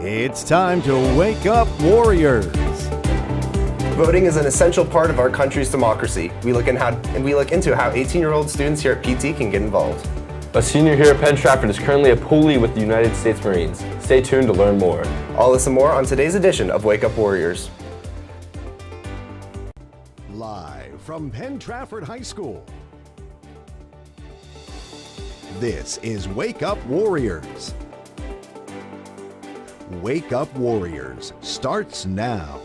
It's time to wake up, Warriors. Voting is an essential part of our country's democracy. We look into how 18-year-old students here at PT can get involved. A senior here at Penn Trafford is currently a poolee with the United States Marines. Stay tuned to learn more. All this and more on today's edition of Wake Up Warriors. Live from Penn Trafford High School. This is Wake Up Warriors. Wake Up Warriors starts now.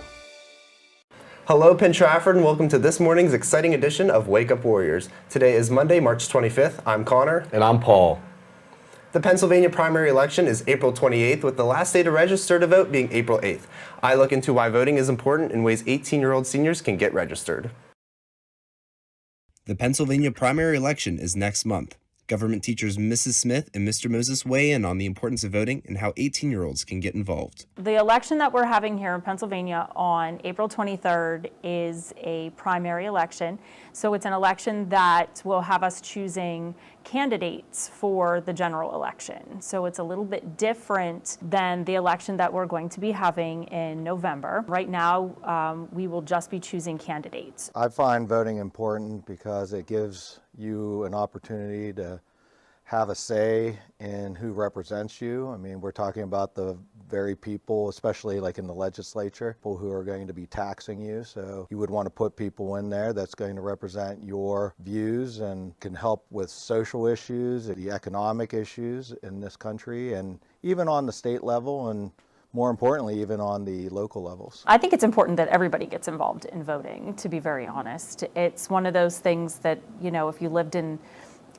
Hello, Penn Trafford, and welcome to this morning's exciting edition of Wake Up Warriors. Today is Monday, March 25th. I'm Connor. And I'm Paul. The Pennsylvania primary election is April 28th, with the last day to register to vote being April 8th. I look into why voting is important and ways 18-year-old seniors can get registered. The Pennsylvania primary election is next month. Government teachers Mrs. Smith and Mr. Moses weigh in on the importance of voting and how 18-year-olds can get involved. The election that we're having here in Pennsylvania on April 23rd is a primary election. So it's an election that will have us choosing candidates for the general election. So it's a little bit different than the election that we're going to be having in November. Right now, we will just be choosing candidates. I find voting important because it gives you an opportunity to have a say in who represents you. I mean, we're talking about the very people, especially like in the legislature, people who are going to be taxing you. So you would want to put people in there that's going to represent your views and can help with social issues, the economic issues in this country, and even on the state level, and more importantly, even on the local levels. I think it's important that everybody gets involved in voting, to be very honest. It's one of those things that, you know, if you lived in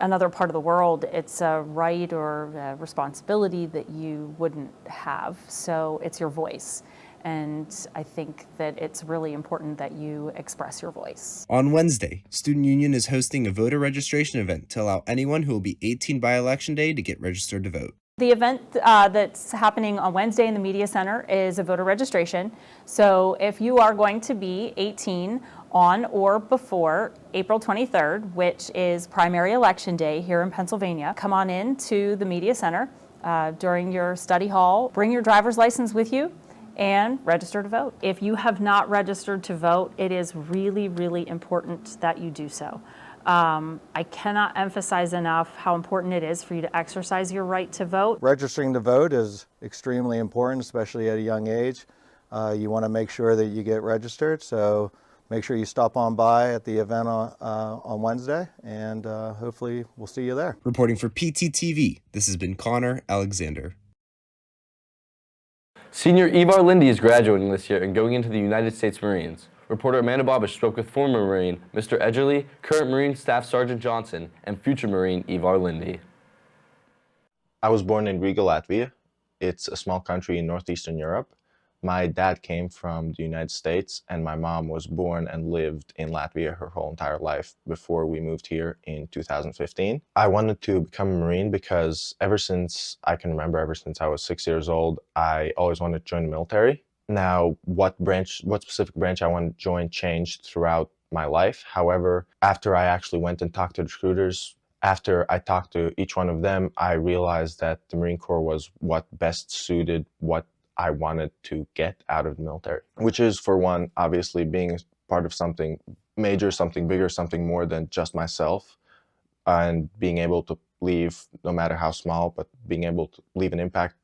another part of the world, it's a right or a responsibility that you wouldn't have. So it's your voice. And I think that it's really important that you express your voice. On Wednesday, Student Union is hosting a voter registration event to allow anyone who will be 18 by Election Day to get registered to vote. The event that's happening on Wednesday in the Media Center is a voter registration. So if you are going to be 18 on or before April 23rd, which is primary election day here in Pennsylvania, come on in to the Media Center during your study hall. Bring your driver's license with you and register to vote. If you have not registered to vote, it is really, really important that you do so. I cannot emphasize enough how important it is for you to exercise your right to vote. Registering to vote is extremely important, especially at a young age. You want to make sure that you get registered, so make sure you stop on by at the event on Wednesday, and hopefully we'll see you there. Reporting for PTTV, this has been Connor Alexander. Senior Ivar Lindy is graduating this year and going into the United States Marines. Reporter Amanda Bobish spoke with former Marine Mr. Edgerly, current Marine Staff Sergeant Johnson, and future Marine Ivar Lindy. I was born in Riga, Latvia. It's a small country in northeastern Europe. My dad came from the United States, and my mom was born and lived in Latvia her whole entire life before we moved here in 2015. I wanted to become a Marine because ever since I can remember, ever since I was 6 years old, I always wanted to join the military. Now, what specific branch I want to join changed throughout my life. However, after I actually went and talked to recruiters, after I talked to each one of them, I realized that the Marine Corps was what best suited what I wanted to get out of the military, which is, for one, obviously being part of something major, something bigger, something more than just myself, and being able to leave, no matter how small, but being able to leave an impact.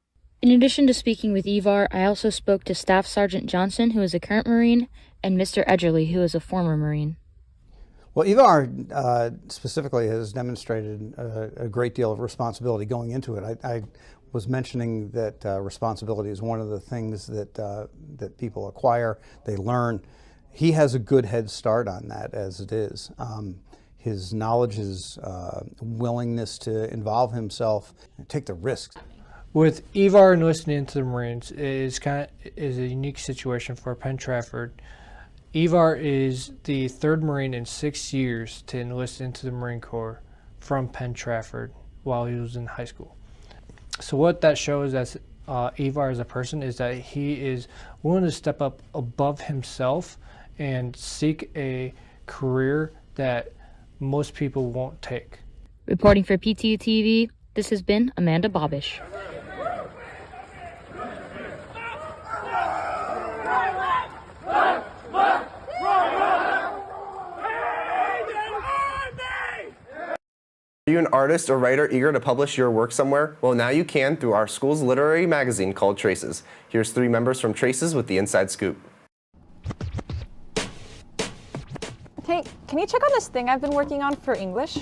In addition to speaking with Ivar, I also spoke to Staff Sergeant Johnson, who is a current Marine, and Mr. Edgerly, who is a former Marine. Well, Ivar specifically has demonstrated a great deal of responsibility going into it. I was mentioning that responsibility is one of the things that people acquire, they learn. He has a good head start on that as it is. His knowledge, his willingness to involve himself, take the risks. With Ivar enlisting into the Marines is a unique situation for Penn Trafford. Ivar is the third Marine in 6 years to enlist into the Marine Corps from Penn Trafford while he was in high school. So what that shows as Ivar as a person is that he is willing to step up above himself and seek a career that most people won't take. Reporting for PTTV, this has been Amanda Bobish. Are you an artist or writer eager to publish your work somewhere? Well, now you can through our school's literary magazine called Traces. Here's 3 members from Traces with the inside scoop. Hey, can you check on this thing I've been working on for English?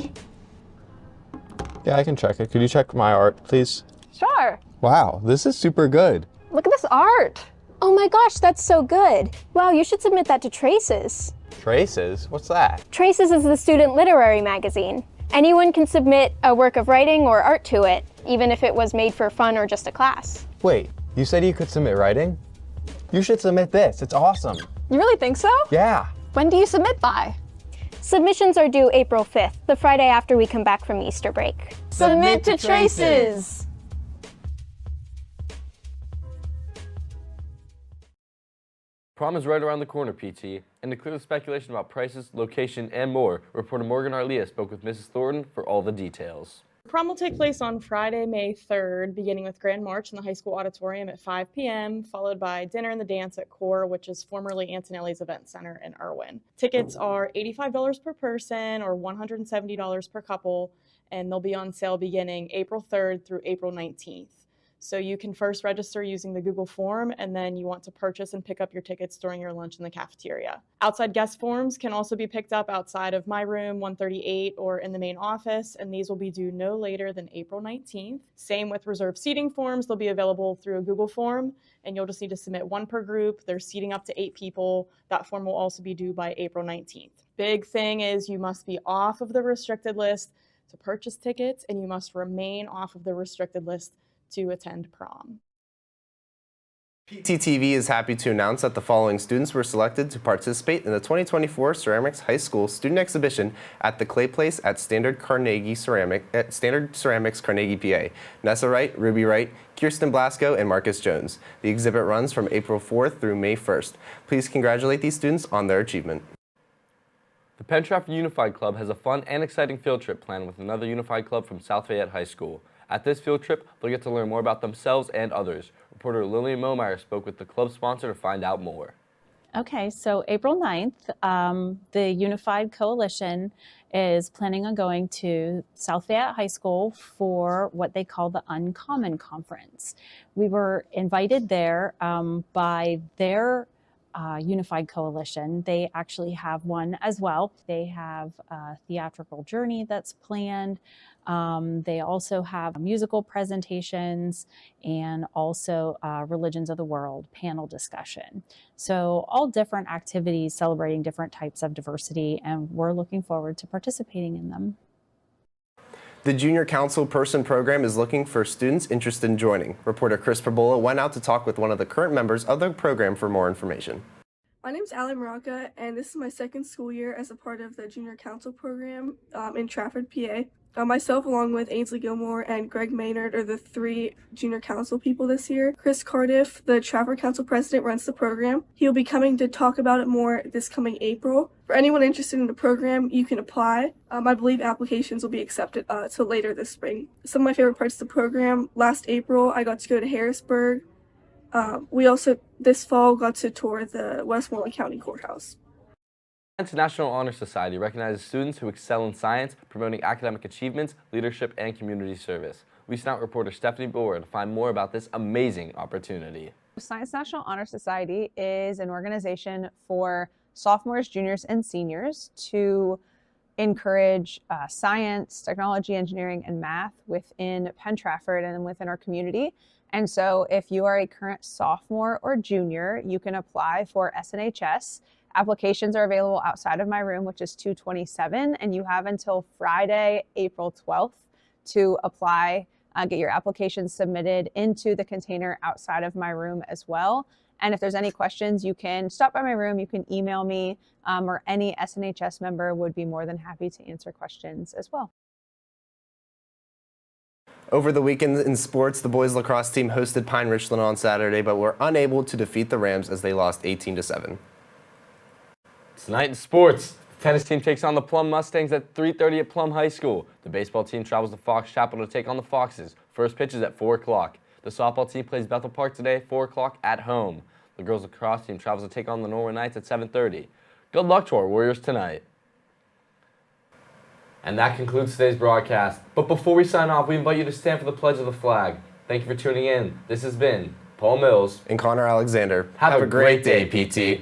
Yeah, I can check it. Could you check my art, please? Sure. Wow, this is super good. Look at this art. Oh my gosh, that's so good. Wow, you should submit that to Traces. Traces? What's that? Traces is the student literary magazine. Anyone can submit a work of writing or art to it, even if it was made for fun or just a class. Wait, you said you could submit writing? You should submit this. It's awesome. You really think so? Yeah. When do you submit by? Submissions are due April 5th, the Friday after we come back from Easter break. Submit to Traces! Prom is right around the corner, PT, and to clear the speculation about prices, location, and more, reporter Morgan Arlia spoke with Mrs. Thornton for all the details. Prom will take place on Friday, May 3rd, beginning with Grand March in the high school auditorium at 5 p.m., followed by dinner and the dance at Core, which is formerly Antonelli's Event Center in Irwin. Tickets are $85 per person or $170 per couple, and they'll be on sale beginning April 3rd through April 19th. So you can first register using the Google form, and then you want to purchase and pick up your tickets during your lunch in the cafeteria. Outside guest forms can also be picked up outside of my room 138 or in the main office, and these will be due no later than April 19th. Same with reserved seating forms. They'll be available through a Google form, and you'll just need to submit 1 per group. There's seating up to 8 people. That form will also be due by April 19th. Big thing is you must be off of the restricted list to purchase tickets, and you must remain off of the restricted list to attend prom. PTTV is happy to announce that the following students were selected to participate in the 2024 Ceramics High School Student Exhibition at the Clay Place at Standard Ceramics Carnegie, PA. Nessa Wright, Ruby Wright, Kirsten Blasco, and Marcus Jones. The exhibit runs from April 4th through May 1st. Please congratulate these students on their achievement. The Penn Trafford Unified Club has a fun and exciting field trip planned with another Unified Club from South Fayette High School. At this field trip, they'll get to learn more about themselves and others. Reporter Lillian Momeyer spoke with the club sponsor to find out more. Okay, so April 9th, the Unified Coalition is planning on going to South Fayette High School for what they call the Uncommon Conference. We were invited there by their Unified Coalition. They actually have one as well. They have a theatrical journey that's planned. They also have musical presentations and also Religions of the World panel discussion. So all different activities celebrating different types of diversity, and we're looking forward to participating in them. The Junior Council Person program is looking for students interested in joining. Reporter Chris Perbola went out to talk with one of the current members of the program for more information. My name's Alan Maraca, and this is my second school year as a part of the Junior Council program in Trafford, PA. Myself, along with Ainsley Gilmore and Greg Maynard, are the 3 Junior Council people this year. Chris Cardiff, the Trafford Council president, runs the program. He'll be coming to talk about it more this coming April. For anyone interested in the program, you can apply. I believe applications will be accepted till later this spring. Some of my favorite parts of the program: last April, I got to go to Harrisburg. We also, this fall, got to tour the Westmoreland County Courthouse. The National Honor Society recognizes students who excel in science, promoting academic achievements, leadership, and community service. We sent out reporter Stephanie Boer to find more about this amazing opportunity. Science National Honor Society is an organization for sophomores, juniors, and seniors to encourage science, technology, engineering, and math within Penn Trafford and within our community. And so if you are a current sophomore or junior, you can apply for SNHS. Applications are available outside of my room, which is 227, and you have until Friday, April 12th to apply, get your application submitted into the container outside of my room as well. And if there's any questions, you can stop by my room, you can email me, or any SNHS member would be more than happy to answer questions as well. Over the weekend in sports, the boys lacrosse team hosted Pine Richland on Saturday, but were unable to defeat the Rams as they lost 18-7. Tonight in sports, the tennis team takes on the Plum Mustangs at 3:30 at Plum High School. The baseball team travels to Fox Chapel to take on the Foxes. First pitch is at 4 o'clock. The softball team plays Bethel Park today, 4 o'clock at home. The girls lacrosse team travels to take on the Norway Knights at 7:30. Good luck to our Warriors tonight. And that concludes today's broadcast. But before we sign off, we invite you to stand for the pledge of the flag. Thank you for tuning in. This has been Paul Mills and Connor Alexander. Have a great day, PT.